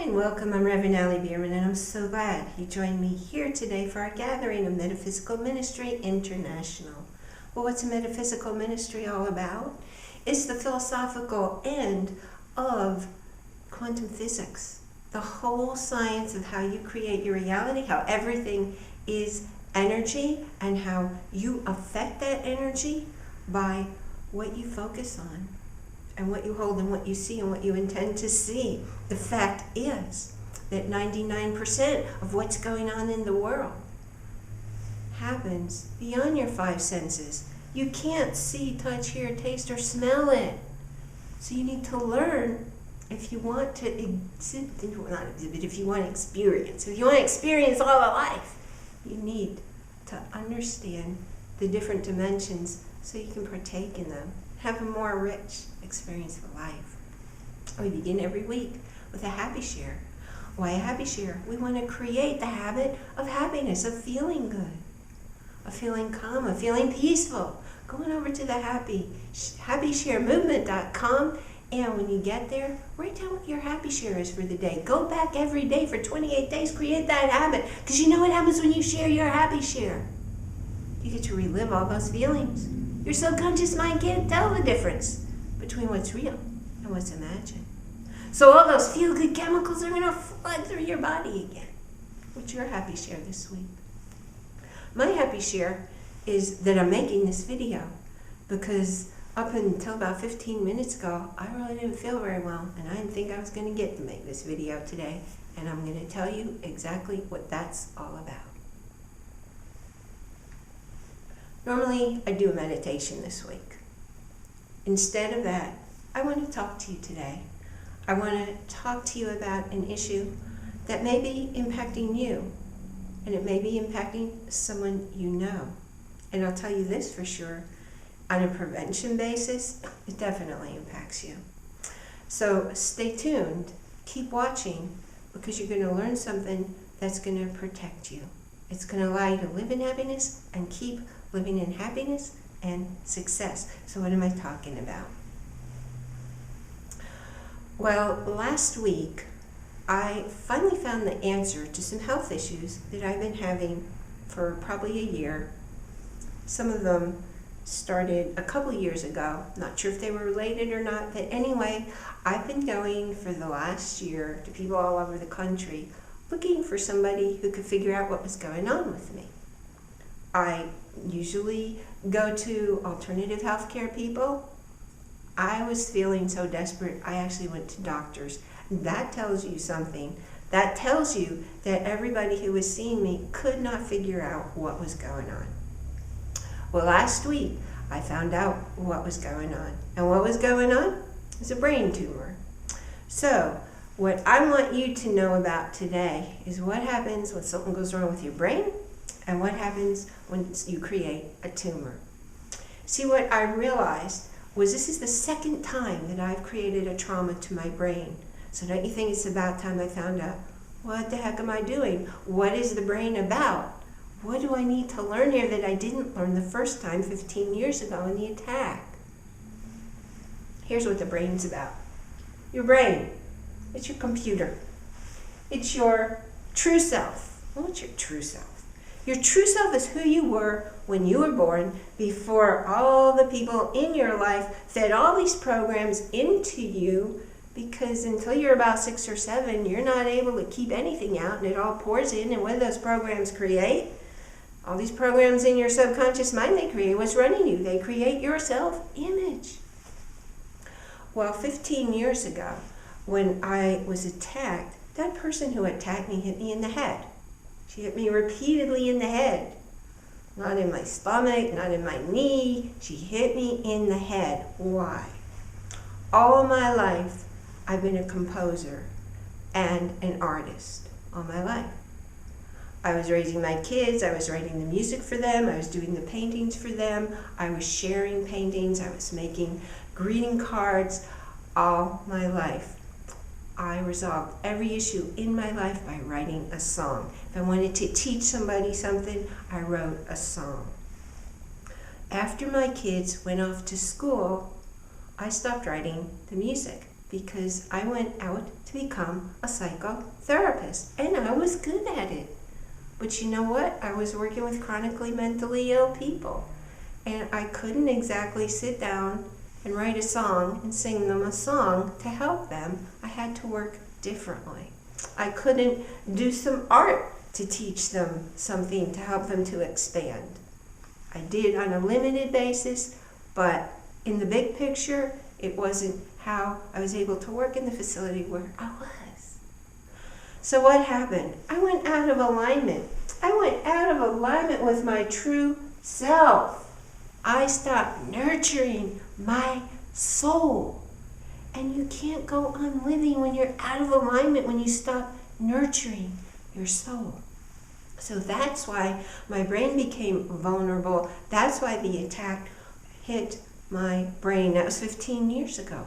and welcome. I'm Reverend Allie Bierman, and I'm so glad you joined me here today for our gathering of Metaphysical Ministry International. Well, what's a metaphysical ministry all about? It's the philosophical end of quantum physics, the whole science of how you create your reality, how everything is energy, and how you affect that energy by what you focus on, and what you hold, and what you see, and what you intend to see. The fact is that 99% of what's going on in the world happens beyond your five senses. You can't see, touch, hear, taste, or smell it. So you need to learn if you want to if you want to experience. If you want to experience all of life, you need to understand the different dimensions so you can partake in them. Have a more rich experience of life. We begin every week with a happy share. Why a happy share? We want to create the habit of happiness, of feeling good, of feeling calm, of feeling peaceful. Going over to the happysharemovement.com, and when you get there, write down what your happy share is for the day. Go back every day for 28 days, create that habit, because you know what happens when you share your happy share. You get to relive all those feelings. Your subconscious mind can't tell the difference between what's real and what's imagined. So all those feel-good chemicals are going to flood through your body again. What's your happy share this week? My happy share is that I'm making this video because up until about 15 minutes ago, I really didn't feel very well, and I didn't think I was going to get to make this video today. And I'm going to tell you exactly what that's all about. Normally, I do a meditation this week. Instead of that, I want to talk to you today. I want to talk to you about an issue that may be impacting you, and it may be impacting someone you know. And I'll tell you this for sure, on a prevention basis, it definitely impacts you. So stay tuned, keep watching, because you're going to learn something that's going to protect you. It's going to allow you to live in happiness and keep living in happiness and success. So what am I talking about? Well, last week, I finally found the answer to some health issues that I've been having for probably a year. Some of them started a couple years ago. Not sure if they were related or not, but anyway, I've been going for the last year to people all over the country looking for somebody who could figure out what was going on with me. I usually go to alternative healthcare people. I was feeling so desperate, I actually went to doctors. That tells you something. That tells you that everybody who was seeing me could not figure out what was going on. Well, last week, I found out what was going on. And what was going on? It was a brain tumor. So, what I want you to know about today is what happens when something goes wrong with your brain and what happens when you create a tumor. See, what I realized was this is the second time that I've created a trauma to my brain. So don't you think it's about time I found out, what the heck am I doing? What is the brain about? What do I need to learn here that I didn't learn the first time 15 years ago in the attack? Here's what the brain's about. Your brain. It's your computer. It's your true self. What's your true self? Your true self is who you were when you were born, before all the people in your life fed all these programs into you, because until you're about 6 or 7, you're not able to keep anything out, and it all pours in. And what do those programs create? All these programs in your subconscious mind, they create what's running you. They create your self-image. Well, 15 years ago, when I was attacked, that person who attacked me hit me in the head. She hit me repeatedly in the head. Not in my stomach, not in my knee. She hit me in the head. Why? All my life, I've been a composer and an artist. All my life. I was raising my kids, I was writing the music for them, I was doing the paintings for them, I was sharing paintings, I was making greeting cards. All my life, I resolved every issue in my life by writing a song. If I wanted to teach somebody something, I wrote a song. After my kids went off to school, I stopped writing the music because I went out to become a psychotherapist, and I was good at it. But you know what? I was working with chronically mentally ill people, and I couldn't exactly sit down and write a song and sing them a song to help them. I had to work differently. I couldn't do some art to teach them something to help them to expand. I did on a limited basis, but in the big picture, it wasn't how I was able to work in the facility where I was. So what happened? I went out of alignment. I went out of alignment with my true self. I stopped nurturing my soul. And you can't go on living when you're out of alignment, when you stop nurturing your soul. So that's why my brain became vulnerable. That's why the attack hit my brain. That was 15 years ago.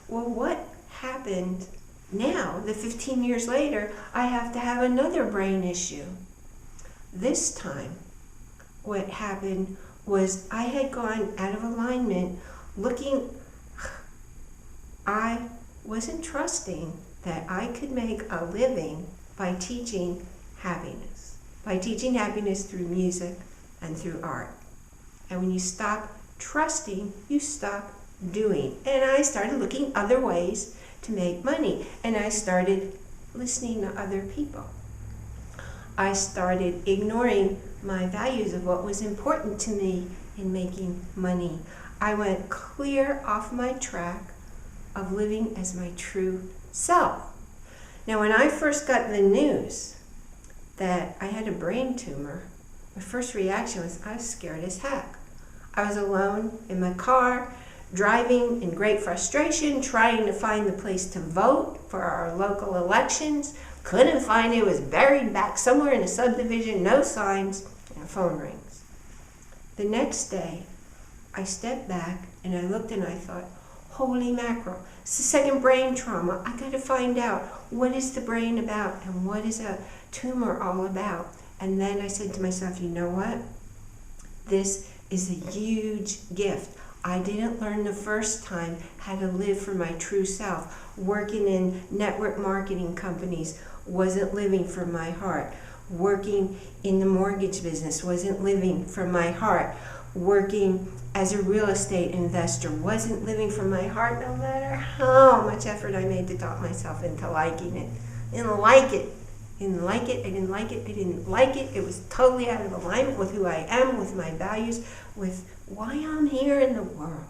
Well, what happened now, that 15 years later, I have to have another brain issue. This time, what happened was I had gone out of alignment I wasn't trusting that I could make a living by teaching happiness. By teaching happiness through music and through art. And when you stop trusting, you stop doing. And I started looking other ways to make money. And I started listening to other people. I started ignoring my values of what was important to me in making money. I went clear off my track of living as my true self. Now, when I first got the news that I had a brain tumor, my first reaction was I was scared as heck. I was alone in my car, driving in great frustration, trying to find the place to vote for our local elections. Couldn't find it. It was buried back somewhere in a subdivision, no signs, and a phone rings. The next day, I stepped back and I looked and I thought, holy mackerel, it's the second brain trauma. I got to find out what is the brain about and what is a tumor all about. And then I said to myself, you know what? This is a huge gift. I didn't learn the first time how to live for my true self. Working in network marketing companies wasn't living from my heart. Working in the mortgage business wasn't living from my heart. Working as a real estate investor wasn't living from my heart, no matter how much effort I made to talk myself into liking it. I didn't like it. I didn't like it. I didn't like it. I didn't like it. It was totally out of alignment with who I am, with my values, with why I'm here in the world.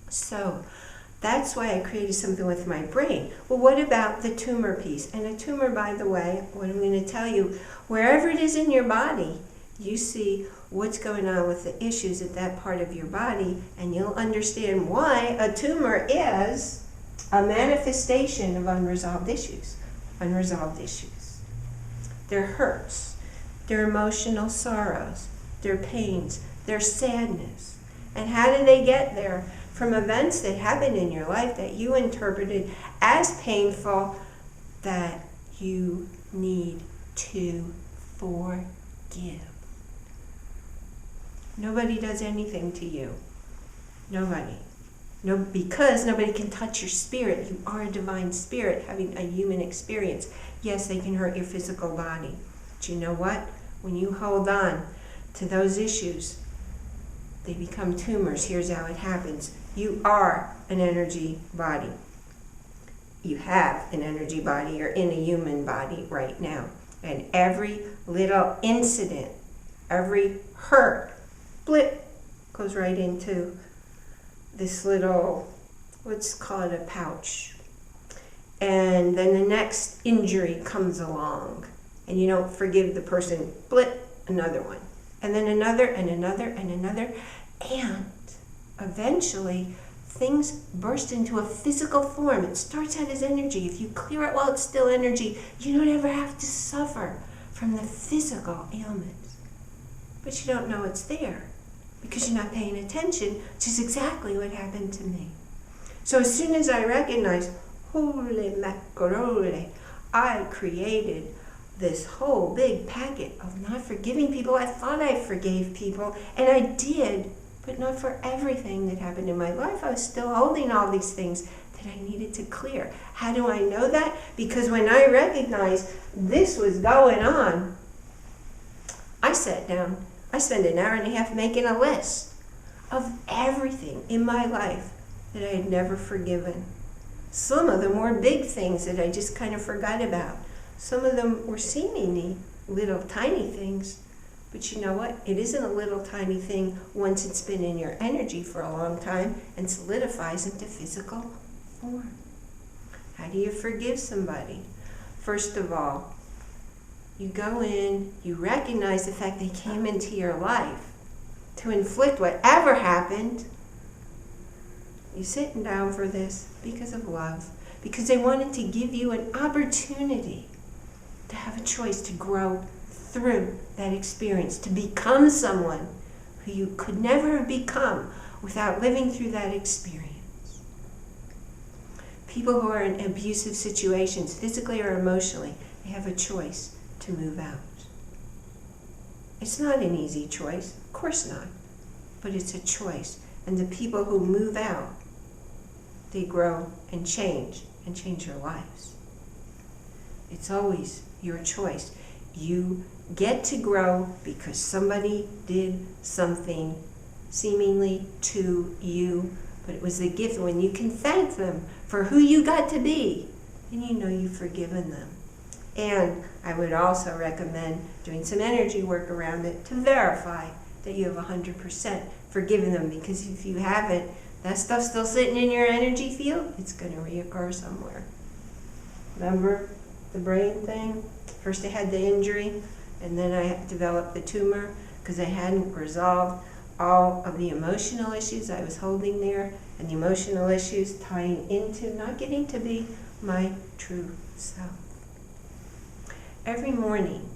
So that's why I created something with my brain. Well, what about the tumor piece? And a tumor, by the way, what I'm going to tell you, wherever it is in your body, you see what's going on with the issues at that part of your body, and you'll understand why a tumor is a manifestation of unresolved issues. Unresolved issues. Their hurts, their emotional sorrows, their pains, their sadness. And how did they get there? From events that happened in your life that you interpreted as painful that you need to forgive. Nobody does anything to you. Nobody. No, because nobody can touch your spirit. You are a divine spirit having a human experience. Yes, they can hurt your physical body. But you know what? When you hold on to those issues, they become tumors. Here's how it happens. You are an energy body. You have an energy body. You're in a human body right now. And every little incident, every hurt, blip, goes right into this little, let's call it a pouch. And then the next injury comes along and you don't forgive the person, blip, another one. And then another and another and another. And eventually things burst into a physical form. It starts out as energy. If you clear it while it's still energy, you don't ever have to suffer from the physical ailments. But you don't know it's there because you're not paying attention, which is exactly what happened to me. So as soon as I recognized, holy mackerel, I created this whole big packet of not forgiving people. I thought I forgave people, and I did, but not for everything that happened in my life. I was still holding all these things that I needed to clear. How do I know that? Because when I recognized this was going on, I sat down. I spent an hour and a half making a list of everything in my life that I had never forgiven. Some of them were big things that I just kind of forgot about. Some of them were seemingly little tiny things. But you know what? It isn't a little tiny thing once it's been in your energy for a long time and solidifies into physical form. How do you forgive somebody? First of all, you go in, you recognize the fact they came into your life to inflict whatever happened. You're sitting down for this because of love, because they wanted to give you an opportunity to have a choice to grow through that experience, to become someone who you could never have become without living through that experience. People who are in abusive situations, physically or emotionally, they have a choice to move out. It's not an easy choice, of course not, but it's a choice. And the people who move out, they grow and change their lives. It's always your choice. You get to grow because somebody did something seemingly to you, but it was a gift. When you can thank them for who you got to be, then you know you've forgiven them. And I would also recommend doing some energy work around it to verify that you have 100% forgiven them, because if you haven't, that stuff's still sitting in your energy field, it's going to reoccur somewhere. Remember the brain thing? First I had the injury, and then I developed the tumor because I hadn't resolved all of the emotional issues I was holding there, and the emotional issues tying into not getting to be my true self. Every morning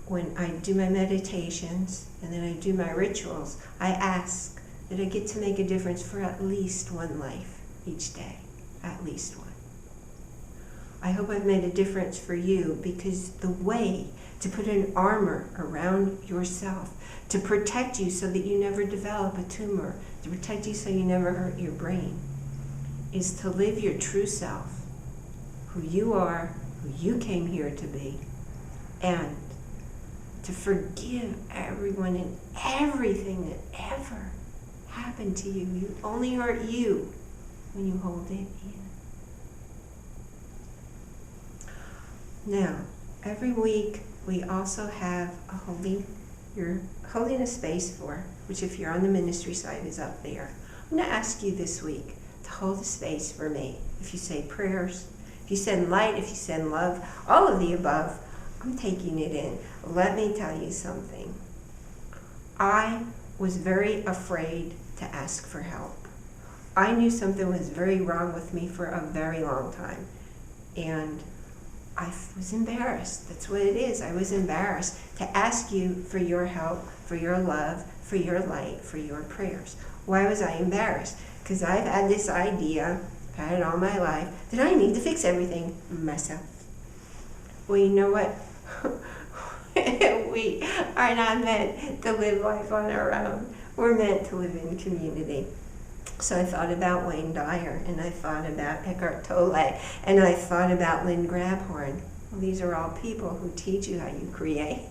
when I do my meditations and then I do my rituals, I ask that I get to make a difference for at least one life each day, at least one. I hope I've made a difference for you, because the way to put an armor around yourself, to protect you so that you never develop a tumor, to protect you so you never hurt your brain, is to live your true self, who you are, who you came here to be, and to forgive everyone and everything that ever happened to you. You only hurt you when you hold it in. Now, every week we also have a you're holding a space for, which if you're on the ministry side is up there. I'm going to ask you this week to hold a space for me. If you say prayers, if you send light, if you send love, all of the above, I'm taking it in. Let me tell you something. I was very afraid to ask for help. I knew something was very wrong with me for a very long time. And I was embarrassed. That's what it is. I was embarrassed to ask you for your help, for your love, for your light, for your prayers. Why was I embarrassed? Because I've had this idea, I've had it all my life, that I need to fix everything myself. Well, you know what? We are not meant to live life on our own. We're meant to live in community. So I thought about Wayne Dyer, and I thought about Eckhart Tolle, and I thought about Lynn Grabhorn. Well, these are all people who teach you how you create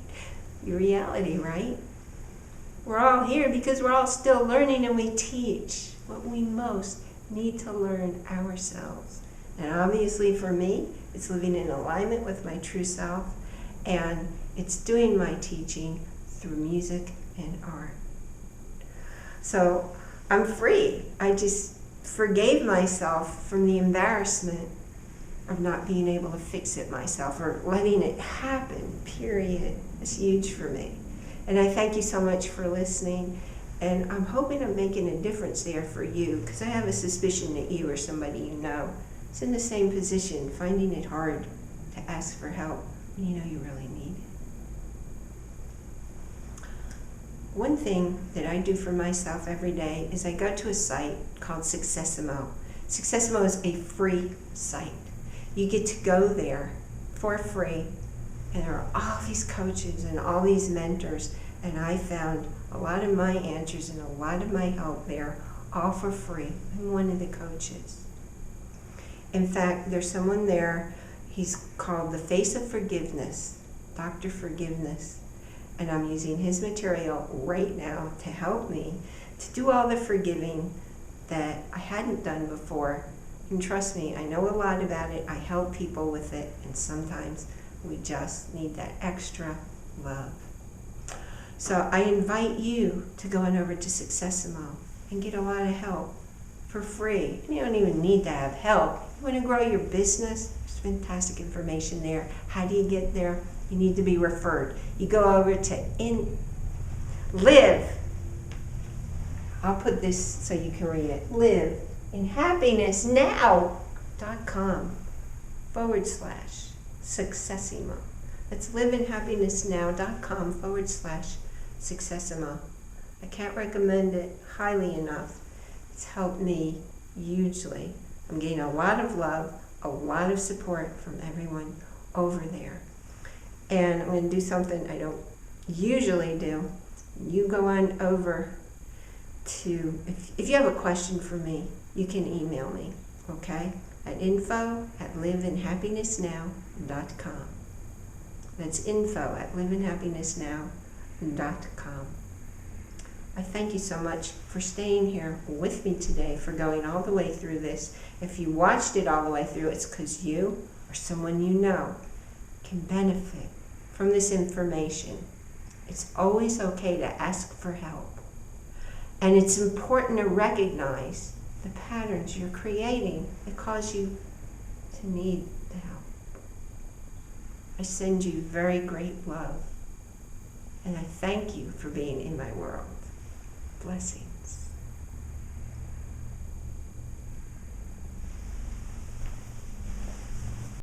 your reality, right? We're all here because we're all still learning, and we teach what we most need to learn ourselves. And obviously for me, it's living in alignment with my true self, and it's doing my teaching through music and art. So I'm free. I just forgave myself from the embarrassment of not being able to fix it myself, or letting it happen, period. It's huge for me. And I thank you so much for listening. And I'm hoping I'm making a difference there for you, because I have a suspicion that you or somebody you know is in the same position, finding it hard to ask for help when you know you really need it. One thing that I do for myself every day is I go to a site called Successimo. Successimo is a free site. You get to go there for free, and there are all these coaches and all these mentors, and I found a lot of my answers and a lot of my help there, all for free. I'm one of the coaches. In fact, there's someone there, he's called the Face of Forgiveness, Dr. Forgiveness, and I'm using his material right now to help me to do all the forgiving that I hadn't done before. And trust me, I know a lot about it, I help people with it, and sometimes we just need that extra love. So I invite you to go on over to Successimo and get a lot of help for free. And you don't even need to have help. You want to grow your business? There's fantastic information there. How do you get there? You need to be referred. You go over to live. I'll put this so you can read it. liveinhappinessnow.com/Successimo. That's liveinhappinessnow.com/Successimo. I can't recommend it highly enough. It's helped me hugely. I'm getting a lot of love, a lot of support from everyone over there. And I'm going to do something I don't usually do. You go on over to, if you have a question for me, you can email me, okay? At info@liveinhappinessnow.com. That's info@liveinhappinessnow.com. I thank you so much for staying here with me today, for going all the way through this. If you watched it all the way through, it's because you or someone you know can benefit from this information. It's always okay to ask for help. And it's important to recognize the patterns you're creating that cause you to need the help. I send you very great love. And I thank you for being in my world. Blessings.